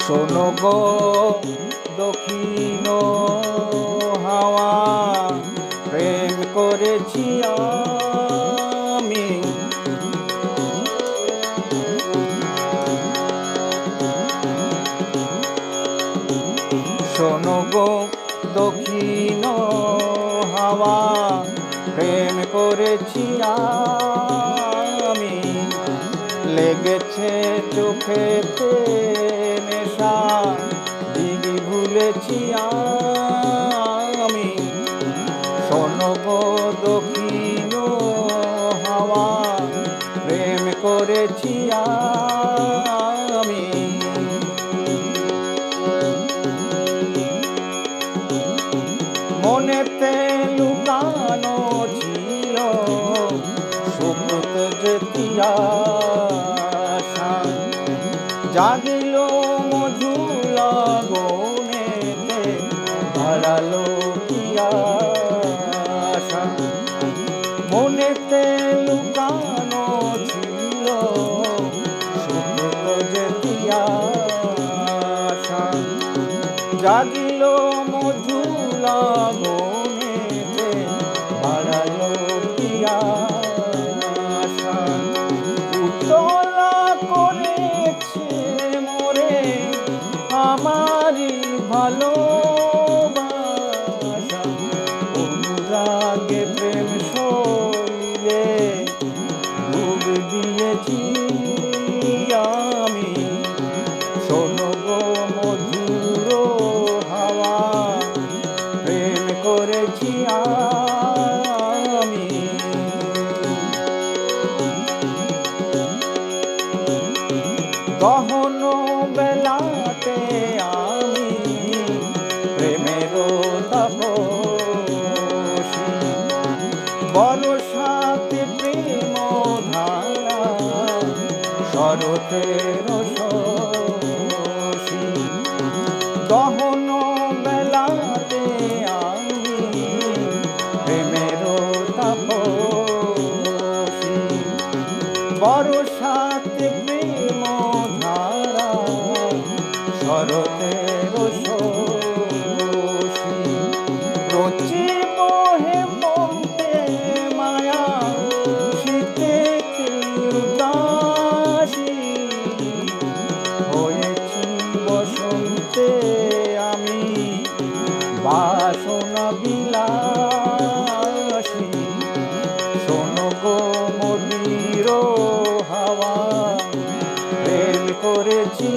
শোনো গো দক্ষিণ হাওয়া, প্রেম করেছি আমি। শোনো গো দক্ষিণ হাওয়া, প্রেম করেছি আমি। লেগেছে চোখেতে নেশা, দিদি ভুলেছি আমি। শোনো গো দক্ষিণ হাওয়া, প্রেম করেছি আমি। মনেতে লুকানো ছিল সুপ্ত যেতি আশা, জাগিল মধুর গনেতে হারালো কি আশা। মনেতে লুকানো ছিল সুপ্ত যেতি আশা, জাগিল মধুর গনেতে হারালো কি আশা। উতলা করেছে মোরে আমারই ভালোবাসা, অনুরাগে প্রেম শৈলে ডুব দিয়েছি আমি। শোনো গো মধুর হাওয়া, প্রেম করেছি আমি। গহন বেলাতে আমি প্রেমের তাপসী, বরসাতে প্রেম ধারা শরতের শশী। গহন বেলাতে আমি প্রেমের তাপসী, বরসাতে প্রেম ধারা শরতের শশী। রচি মোহে মন্তে মায়া, শীতে উদাসী, হয়েছি বসন্তে আমি বাসনা বিলাসী। শোনো গো মদির হাওয়া, প্রেম করেছি